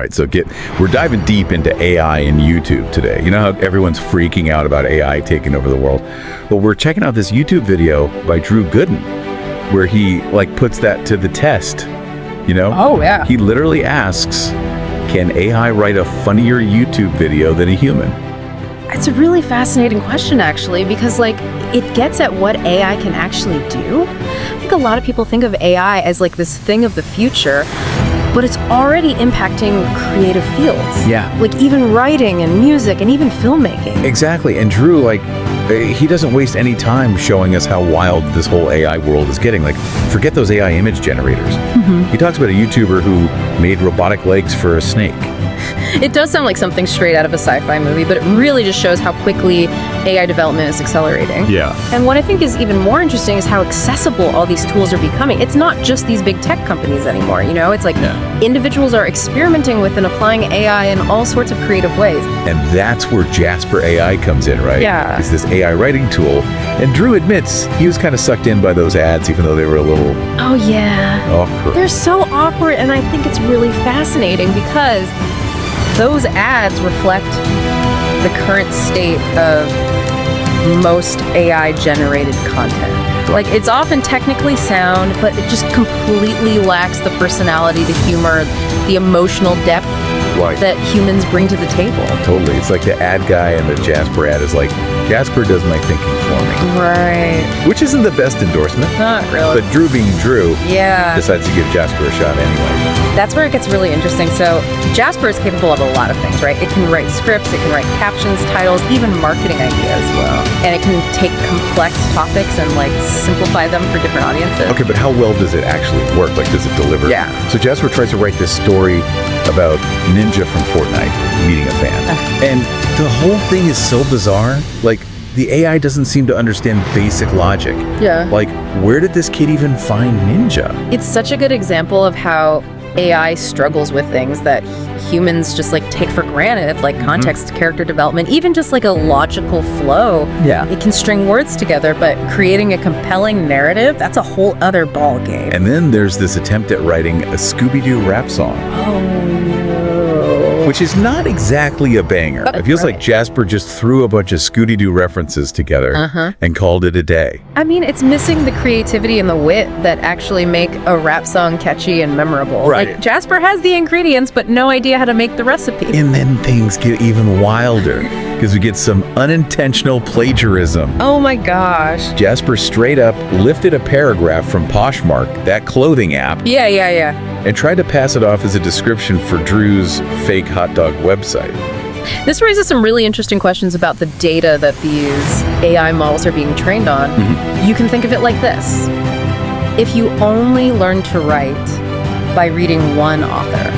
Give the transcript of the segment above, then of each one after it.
right, so we're diving deep into AI and YouTube today. You know how everyone's freaking out about AI taking over the world? Well, we're checking out this YouTube video by Drew Gooden, where he puts that to the test. You know? Oh, yeah. He literally asks, can AI write a funnier YouTube video than a human? It's a really fascinating question, actually, because it gets at what AI can actually do. I think a lot of people think of AI as this thing of the future, but it's already impacting creative fields. Yeah. Even writing and music and even filmmaking. Exactly. And Drew, he doesn't waste any time showing us how wild this whole AI world is getting. Forget those AI image generators. He talks about a YouTuber who made robotic legs for a snake. It does sound like something straight out of a sci-fi movie, but it really just shows how quickly AI development is accelerating. Yeah. And what I think is even more interesting is how accessible all these tools are becoming. It's not just these big tech companies anymore, you know? It's individuals are experimenting with and applying AI in all sorts of creative ways. And that's where Jasper AI comes in, right? Yeah. It's this AI writing tool. And Drew admits he was kind of sucked in by those ads, even though they were a little... Oh, yeah. awkward. They're so awkward, and I think it's really fascinating because those ads reflect the current state of most AI-generated content. It's often technically sound, but it just completely lacks the personality, the humor, the emotional depth that humans bring to the table. Totally. It's like the ad guy and the Jasper ad is Jasper does my thinking for me. Right. Which isn't the best endorsement. Not really. But Drew being Drew decides to give Jasper a shot anyway. That's where it gets really interesting. So Jasper is capable of a lot of things, right? It can write scripts, it can write captions, titles, even marketing ideas. Wow. And it can take complex topics and simplify them for different audiences. Okay, but how well does it actually work? Does it deliver? Yeah. So Jasper tries to write this story about Ninja from Fortnite meeting a fan. And the whole thing is so bizarre. The AI doesn't seem to understand basic logic. Yeah. Where did this kid even find Ninja? It's such a good example of how AI struggles with things that humans just take for granted, context, character development, even just a logical flow. Yeah. It can string words together, but creating a compelling narrative, that's a whole other ball game. And then there's this attempt at writing a Scooby-Doo rap song. Oh, no. Which is not exactly a banger. It feels like Jasper just threw a bunch of Scooby-Doo references together and called it a day. I mean, it's missing the creativity and the wit that actually make a rap song catchy and memorable. Right. Jasper has the ingredients, but no idea how to make the recipe. And then things get even wilder, because we get some unintentional plagiarism. Oh my gosh. Jasper straight up lifted a paragraph from Poshmark, that clothing app, Yeah. and tried to pass it off as a description for Drew's fake hot dog website. This raises some really interesting questions about the data that these AI models are being trained on. You can think of it like this. If you only learn to write by reading one author,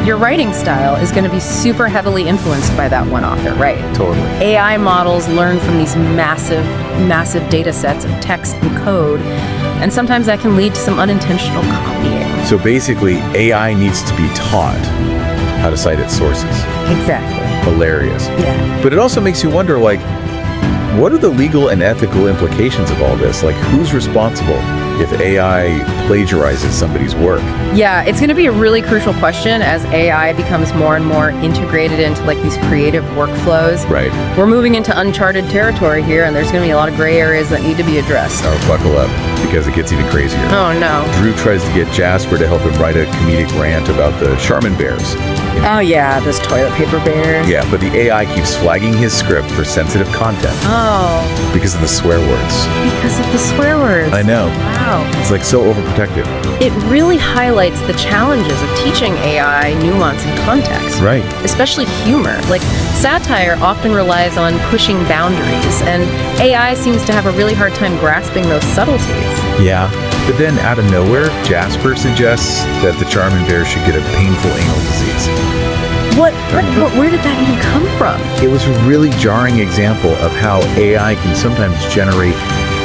your writing style is going to be super heavily influenced by that one author, right? Totally. AI models learn from these massive data sets of text and code, and sometimes that can lead to some unintentional copying. So basically, AI needs to be taught how to cite its sources. Exactly. Hilarious. Yeah. But it also makes you wonder, what are the legal and ethical implications of all this? Who's responsible if AI plagiarizes somebody's work? Yeah, it's going to be a really crucial question as AI becomes more and more integrated into these creative workflows. Right. We're moving into uncharted territory here, and there's going to be a lot of gray areas that need to be addressed. Oh, buckle up, because it gets even crazier. Oh, no. Drew tries to get Jasper to help him write a comedic rant about the Charmin bears. Oh, yeah, those toilet paper bears. Yeah, but the AI keeps flagging his script for sensitive content. Oh. Because of the swear words. Because of the swear words. I know. Wow. It's so overprotective. It really highlights the challenges of teaching AI nuance and context. Right. Especially humor. Satire often relies on pushing boundaries, and AI seems to have a really hard time grasping those subtleties. Yeah. But then, out of nowhere, Jasper suggests that the Charmin bear should get a painful anal disease. Where did that even come from? It was a really jarring example of how AI can sometimes generate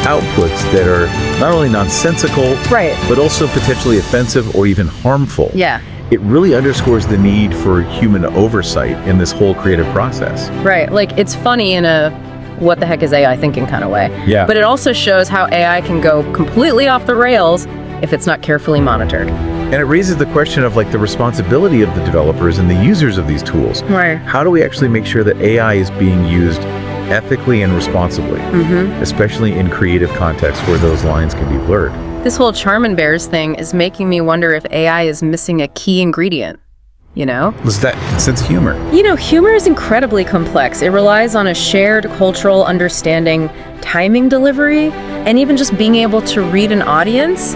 outputs that are not only nonsensical, right, but also potentially offensive or even harmful. Yeah. It really underscores the need for human oversight in this whole creative process. Right. It's funny in a what the heck is AI thinking kind of way. Yeah. But it also shows how AI can go completely off the rails if it's not carefully monitored. And it raises the question of like the responsibility of the developers and the users of these tools. Right. How do we actually make sure that AI is being used ethically and responsibly, especially in creative contexts where those lines can be blurred? This whole Charmin Bears thing is making me wonder if AI is missing a key ingredient, you know? Was that sense of humor? You know, humor is incredibly complex. It relies on a shared cultural understanding, timing delivery, and even just being able to read an audience.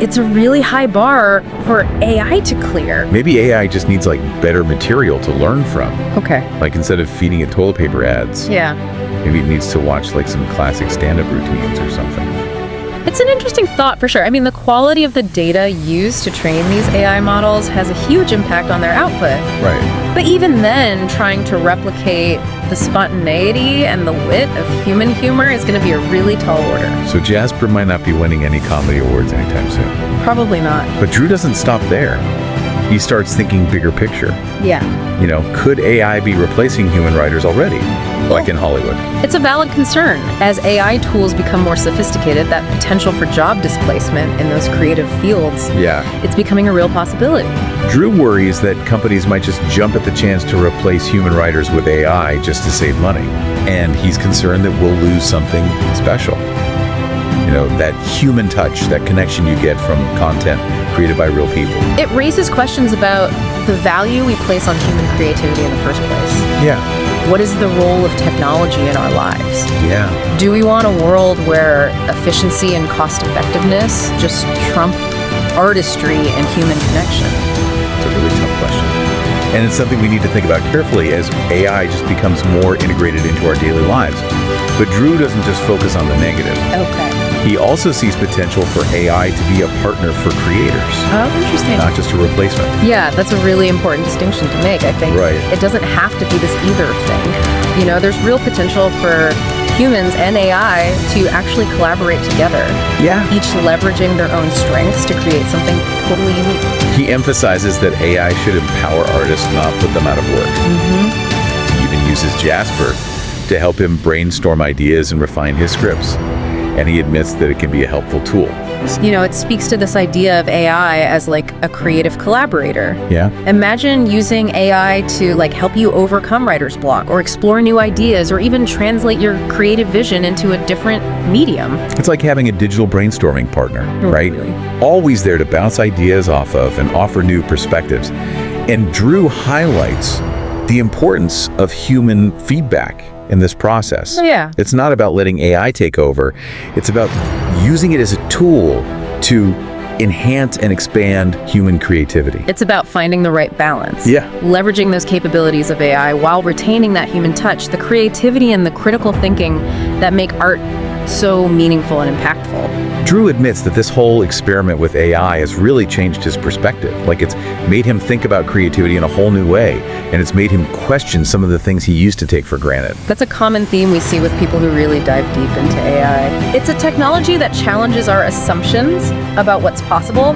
It's a really high bar for AI to clear. Maybe AI just needs like better material to learn from. Okay. Like instead of feeding it toilet paper ads, Yeah. maybe it needs to watch like some classic stand-up routines or something. It's an interesting thought for sure. I mean, the quality of the data used to train these AI models has a huge impact on their output. Right. But even then, trying to replicate the spontaneity and the wit of human humor is going to be a really tall order. So Jasper might not be winning any comedy awards anytime soon. Probably not. But Drew doesn't stop there. He starts thinking bigger picture. Yeah. You know, could AI be replacing human writers already? Like in Hollywood. It's a valid concern. As AI tools become more sophisticated, that potential for job displacement in those creative fields, Yeah. it's becoming a real possibility. Drew worries that companies might just jump at the chance to replace human writers with AI just to save money. And he's concerned that we'll lose something special. You know, that human touch, that connection you get from content created by real people. It raises questions about the value we place on human creativity in the first place. Yeah. What is the role of technology in our lives? Yeah. Do we want a world where efficiency and cost effectiveness just trump artistry and human connection? It's a really tough question. And it's something we need to think about carefully as AI just becomes more integrated into our daily lives. But Drew doesn't just focus on the negative. Okay. He also sees potential for AI to be a partner for creators, Oh, interesting. not just a replacement. Yeah, that's a really important distinction to make, I think. Right. It doesn't have to be this either thing. You know, there's real potential for humans and AI to actually collaborate together, Yeah. each leveraging their own strengths to create something totally unique. He emphasizes that AI should empower artists, not put them out of work. He even uses Jasper to help him brainstorm ideas and refine his scripts. And he admits that it can be a helpful tool. You know, it speaks to this idea of AI as like a creative collaborator. Yeah. Imagine using AI to like help you overcome writer's block or explore new ideas or even translate your creative vision into a different medium. It's like having a digital brainstorming partner, right? Really. Always there to bounce ideas off of and offer new perspectives. And Drew highlights the importance of human feedback in this process. Oh, yeah. It's not about letting AI take over. It's about using it as a tool to enhance and expand human creativity. It's about finding the right balance. Yeah. Leveraging those capabilities of AI while retaining that human touch, the creativity and the critical thinking that make art so meaningful and impactful. Drew admits that this whole experiment with AI has really changed his perspective. Like it's made him think about creativity in a whole new way, and it's made him question some of the things he used to take for granted. That's a common theme we see with people who really dive deep into AI. It's a technology that challenges our assumptions about what's possible,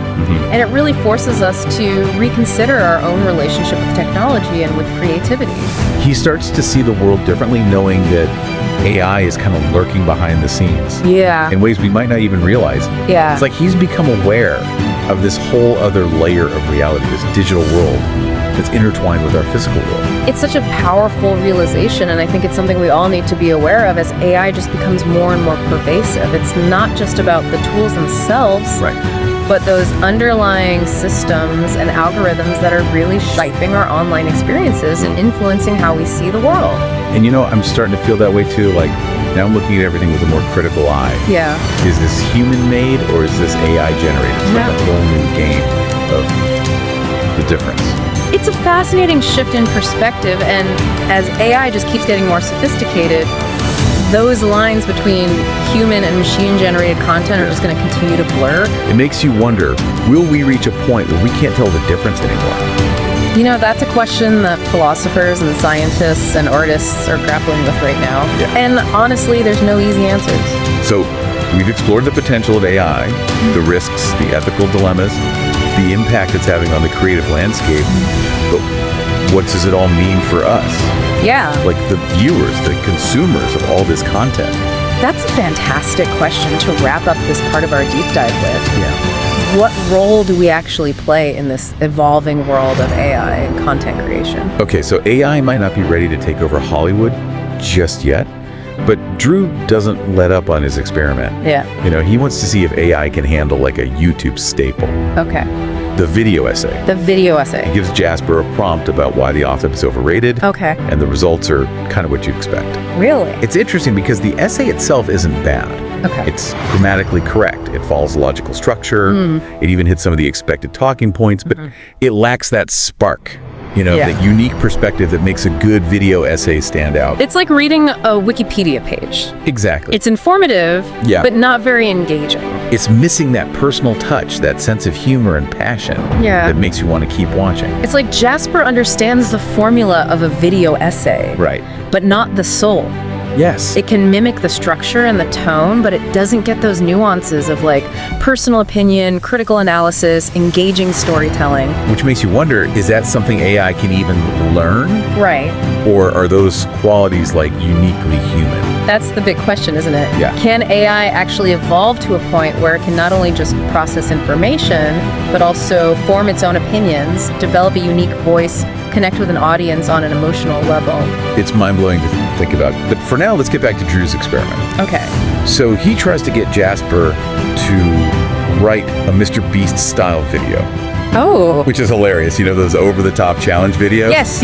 and it really forces us to reconsider our own relationship with technology and with creativity. He starts to see the world differently, knowing that AI is kind of lurking behind the scenes Yeah. in ways we might not even realize. Yeah. It's like he's become aware of this whole other layer of reality, this digital world that's intertwined with our physical world. It's such a powerful realization, and I think it's something we all need to be aware of as AI just becomes more and more pervasive. It's not just about the tools themselves, Right. but those underlying systems and algorithms that are really shaping our online experiences and influencing how we see the world. And you know, I'm starting to feel that way too. Like now I'm looking at everything with a more critical eye. Yeah. Is this human made or is this AI generated? It's like a whole new game of the difference. It's a fascinating shift in perspective, and as AI just keeps getting more sophisticated, those lines between human and machine-generated content are just going to continue to blur. It makes you wonder, will we reach a point where we can't tell the difference anymore? You know, that's a question that philosophers and scientists and artists are grappling with right now. Yeah. And honestly, there's no easy answers. So we've explored the potential of AI, the risks, the ethical dilemmas, the impact it's having on the creative landscape, but what does it all mean for us? Yeah. Like the viewers, the consumers of all this content. That's a fantastic question to wrap up this part of our deep dive with. Yeah. what role do we actually play in this evolving world of AI and content creation? Okay, so AI might not be ready to take over Hollywood just yet, but Drew doesn't let up on his experiment. Yeah. He wants to see if AI can handle like a YouTube staple, Okay. the video essay. The video essay. It gives Jasper a prompt about why the author is overrated, Okay. and the results are kind of what you'd expect. Really? It's interesting because the essay itself isn't bad. Okay. It's grammatically correct. It follows a logical structure. It even hits some of the expected talking points, but it lacks that spark, Yeah. that unique perspective that makes a good video essay stand out. It's like reading a Wikipedia page. Exactly. It's informative, Yeah. but not very engaging. It's missing that personal touch, that sense of humor and passion Yeah. that makes you want to keep watching. It's like Jasper understands the formula of a video essay, Right. but not the soul. Yes. It can mimic the structure and the tone, but it doesn't get those nuances of like personal opinion, critical analysis, engaging storytelling. Which makes you wonder, is that something AI can even learn? Right. Or are those qualities like uniquely human? That's the big question, isn't it? Yeah. Can AI actually evolve to a point where it can not only just process information, but also form its own opinions, develop a unique voice, connect with an audience on an emotional level? It's mind-blowing to think about. But for now, let's get back to Drew's experiment. Okay. So he tries to get Jasper to write a Mr. Beast style video, Oh. which is hilarious. Those over-the-top challenge videos? Yes.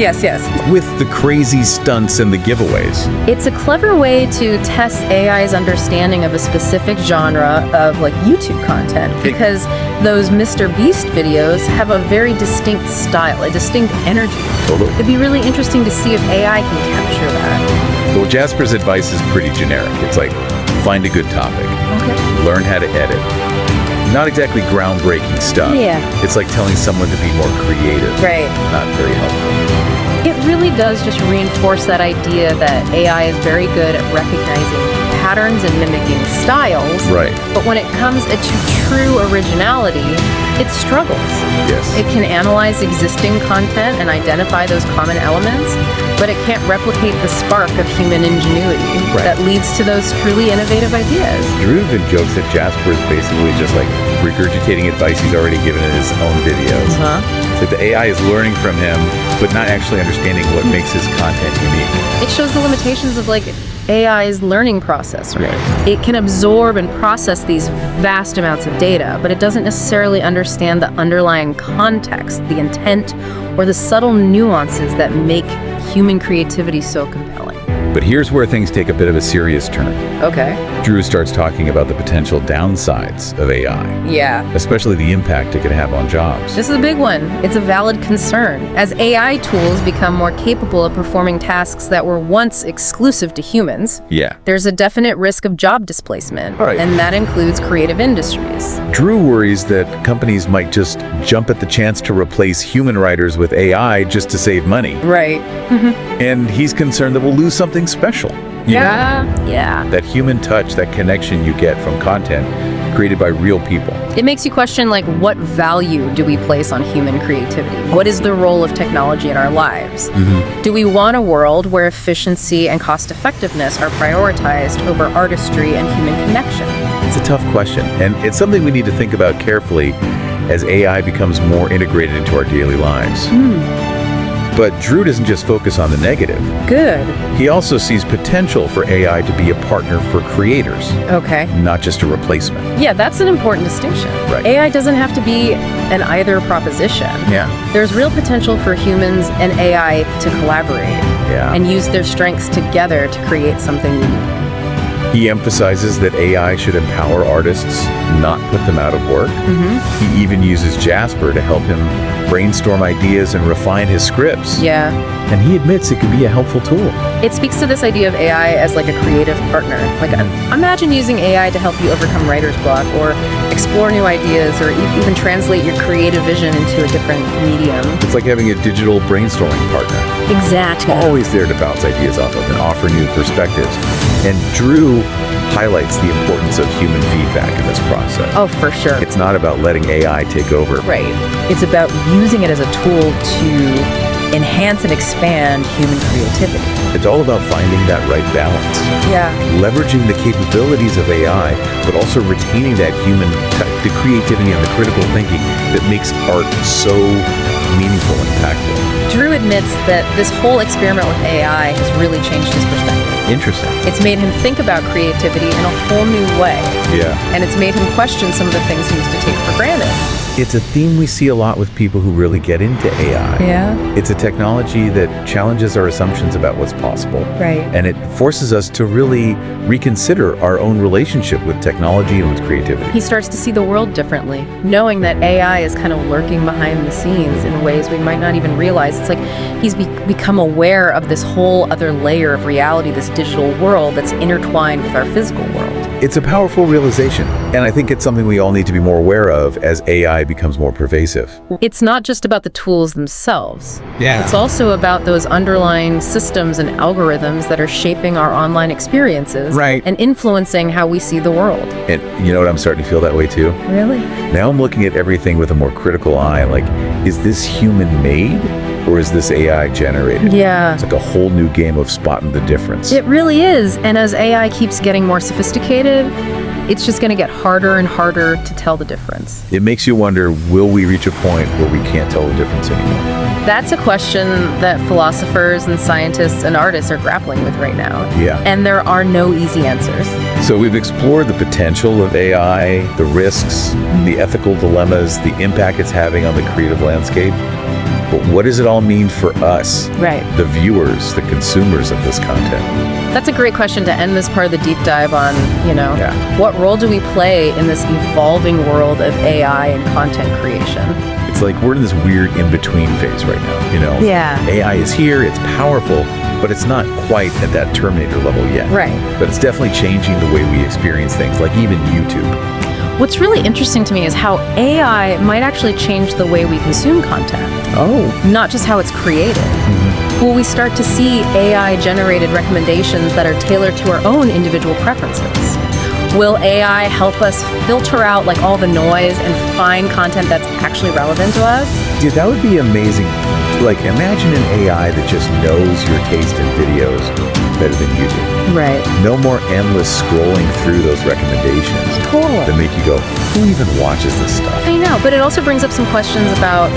With the crazy stunts and the giveaways. It's a clever way to test AI's understanding of a specific genre of like YouTube content, because those Mr. Beast videos have a very distinct style, a distinct energy. Totally. It'd be really interesting to see if AI can capture that. Well, Jasper's advice is pretty generic. It's like, find a good topic, Okay. learn how to edit. Not exactly groundbreaking stuff. Yeah. It's like telling someone to be more creative. Right. Not very helpful. It really does just reinforce that idea that AI is very good at recognizing patterns and mimicking styles. Right. But when it comes to true originality, it struggles. Yes. It can analyze existing content and identify those common elements, but it can't replicate the spark of human ingenuity that leads to those truly innovative ideas. Drew even jokes that Jasper is basically just like regurgitating advice he's already given in his own videos. It's like the AI is learning from him, but not actually understanding what makes his content unique. It shows the limitations of like AI's learning process, right? It can absorb and process these vast amounts of data, but it doesn't necessarily understand the underlying context, the intent, or the subtle nuances that make human creativity so compelling. But here's where things take a bit of a serious turn. Okay. Drew starts talking about the potential downsides of AI, Yeah. especially the impact it could have on jobs. This is a big one. It's a valid concern. As AI tools become more capable of performing tasks that were once exclusive to humans, Yeah. there's a definite risk of job displacement, Right. and that includes creative industries. Drew worries that companies might just jump at the chance to replace human writers with AI just to save money. Right. And he's concerned that we'll lose something special. Yeah. That human touch, that connection you get from content created by real people. It makes you question, like, what value do we place on human creativity? What is the role of technology in our lives? Do we want a world where efficiency and cost effectiveness are prioritized over artistry and human connection? It's a tough question, and it's something we need to think about carefully as AI becomes more integrated into our daily lives. But Drew doesn't just focus on the negative. Good. He also sees potential for AI to be a partner for creators, Okay. not just a replacement. Yeah, that's an important distinction. Right. AI doesn't have to be an either proposition. Yeah. There's real potential for humans and AI to collaborate Yeah. and use their strengths together to create something unique. He emphasizes that AI should empower artists, not put them out of work. He even uses Jasper to help him brainstorm ideas and refine his scripts. Yeah. And he admits it can be a helpful tool. It speaks to this idea of AI as like a creative partner. Like, imagine using AI to help you overcome writer's block or explore new ideas or even translate your creative vision into a different medium. It's like having a digital brainstorming partner, Exactly. always there to bounce ideas off of and offer new perspectives. And Drew highlights the importance of human feedback in this process. Oh, for sure. It's not about letting AI take over. Right. It's about using it as a tool to enhance and expand human creativity. It's all about finding that right balance. Yeah. Leveraging the capabilities of AI, but also retaining that human, the creativity and the critical thinking that makes art so meaningful and impactful. Drew admits that this whole experiment with AI has really changed his perspective. Interesting. It's made him think about creativity in a whole new way. Yeah. And it's made him question some of the things he used to take for granted. It's a theme we see a lot with people who really get into AI. Yeah. It's a technology that challenges our assumptions about what's possible. Right. And it forces us to really reconsider our own relationship with technology and with creativity. He starts to see the world differently, knowing that AI is kind of lurking behind the scenes in ways we might not even realize. It's like he's become aware of this whole other layer of reality, this digital world that's intertwined with our physical world. It's a powerful realization, and I think it's something we all need to be more aware of as AI becomes more pervasive. It's not just about the tools themselves. Yeah. It's also about those underlying systems and algorithms that are shaping our online experiences Right. and influencing how we see the world. And you know what, I'm starting to feel that way too. Really? Now I'm looking at everything with a more critical eye, like, is this human-made or is this AI-generated? Yeah. It's like a whole new game of spotting the difference. It really is. And as AI keeps getting more sophisticated, it's just going to get harder and harder to tell the difference. It makes you wonder, will we reach a point where we can't tell the difference anymore? That's a question that philosophers and scientists and artists are grappling with right now. Yeah. And there are no easy answers. So we've explored the potential of AI, the risks, the ethical dilemmas, the impact it's having on the creative landscape. But what does it all mean for us, Right. the viewers, the consumers of this content? That's a great question to end this part of the deep dive on, Yeah. what role do we play in this evolving world of AI and content creation? It's like we're in this weird in-between phase right now, Yeah. AI is here, it's powerful, but it's not quite at that Terminator level yet. Right. But it's definitely changing the way we experience things, like even YouTube. What's really interesting to me is how AI might actually change the way we consume content, Oh. not just how it's created. Will we start to see AI-generated recommendations that are tailored to our own individual preferences? Will AI help us filter out like all the noise and find content that's actually relevant to us? Dude, that would be amazing. Like, imagine an AI that just knows your taste in videos better than you do. Right. No more endless scrolling through those recommendations that Totally. make you go, who even watches this stuff? I know, but it also brings up some questions about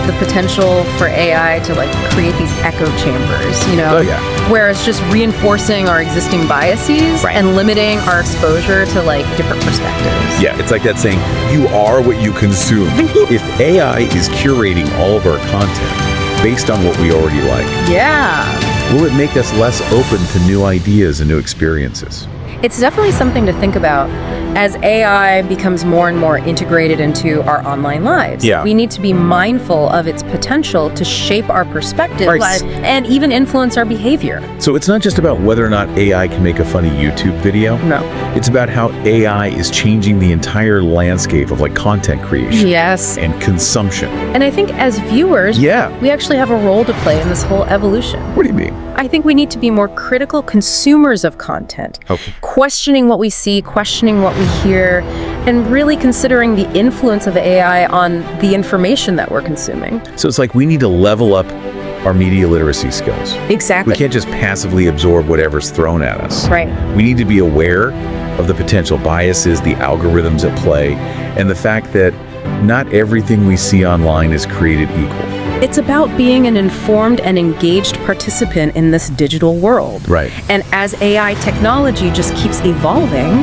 the potential for AI to like create these echo chambers, Oh, yeah. where it's just reinforcing our existing biases Right. and limiting our exposure to like different perspectives. Yeah, it's like that saying, you are what you consume. If AI is curating all of our content based on what we already like, Yeah. will it make us less open to new ideas and new experiences? It's definitely something to think about as AI becomes more and more integrated into our online lives. Yeah. We need to be mindful of its potential to shape our perspective Right. and even influence our behavior. So it's not just about whether or not AI can make a funny YouTube video. No. It's about how AI is changing the entire landscape of like content creation Yes. and consumption. And I think as viewers, Yeah. we actually have a role to play in this whole evolution. What do you mean? I think we need to be more critical consumers of content, Okay. questioning what we see, questioning what we hear, and really considering the influence of AI on the information that we're consuming. So it's like we need to level up our media literacy skills. Exactly. We can't just passively absorb whatever's thrown at us. Right. We need to be aware of the potential biases, the algorithms at play, and the fact that not everything we see online is created equal. It's about being an informed and engaged participant in this digital world. Right. And as AI technology just keeps evolving,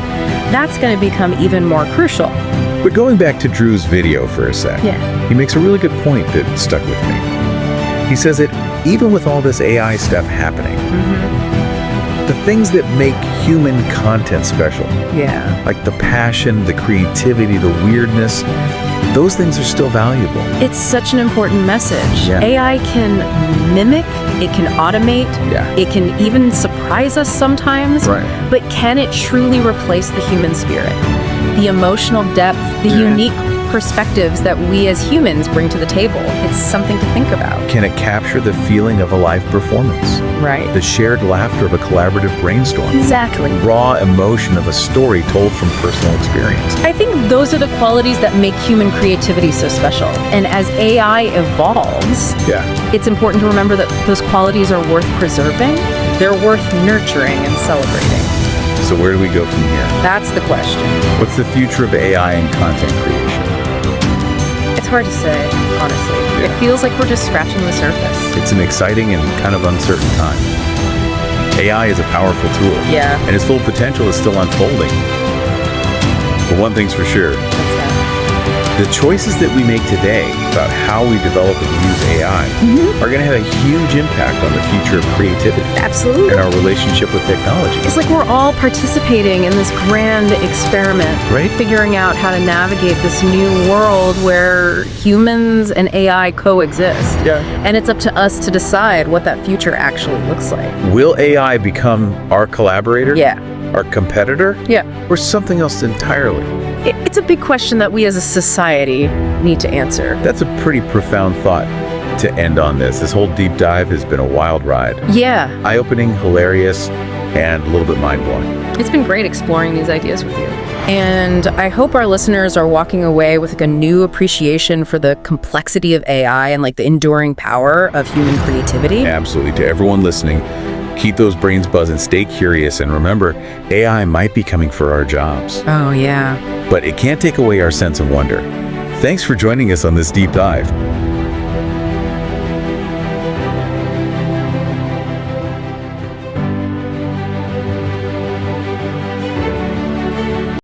that's going to become even more crucial. But going back to Drew's video for a sec, Yeah. he makes a really good point that stuck with me. He says that even with all this AI stuff happening, the things that make human content special, Yeah. like the passion, the creativity, the weirdness, those things are still valuable. It's such an important message. Yeah. AI can mimic, it can automate, Yeah. it can even surprise us sometimes. Right. But can it truly replace the human spirit? The emotional depth, the unique perspectives that we as humans bring to the table. It's something to think about. Can it capture the feeling of a live performance? Right. The shared laughter of a collaborative brainstorm? Exactly. Raw emotion of a story told from personal experience? I think those are the qualities that make human creativity so special. And as AI evolves, it's important to remember that those qualities are worth preserving. They're worth nurturing and celebrating. So where do we go from here? That's the question. What's the future of AI and content creation? It's hard to say, honestly. It feels like we're just scratching the surface. It's an exciting and kind of uncertain time. AI is a powerful tool. Yeah. And its full potential is still unfolding. But one thing's for sure. What's that? The choices that we make today about how we develop and use AI are going to have a huge impact on the future of creativity. Absolutely. And our relationship with technology. It's like we're all participating in this grand experiment, Right? Figuring out how to navigate this new world where humans and AI coexist. Yeah. And it's up to us to decide what that future actually looks like. Will AI become our collaborator? Yeah. Our competitor? Yeah. Or something else entirely? It's a big question that we as a society need to answer. That's a pretty profound thought to end on this. This whole deep dive has been a wild ride. Yeah. Eye-opening, hilarious, and a little bit mind-blowing. It's been great exploring these ideas with you. And I hope our listeners are walking away with like a new appreciation for the complexity of AI and like the enduring power of human creativity. Absolutely. To everyone listening, keep those brains buzzing, stay curious, and remember, AI might be coming for our jobs, Oh, yeah. but it can't take away our sense of wonder. Thanks for joining us on this deep dive.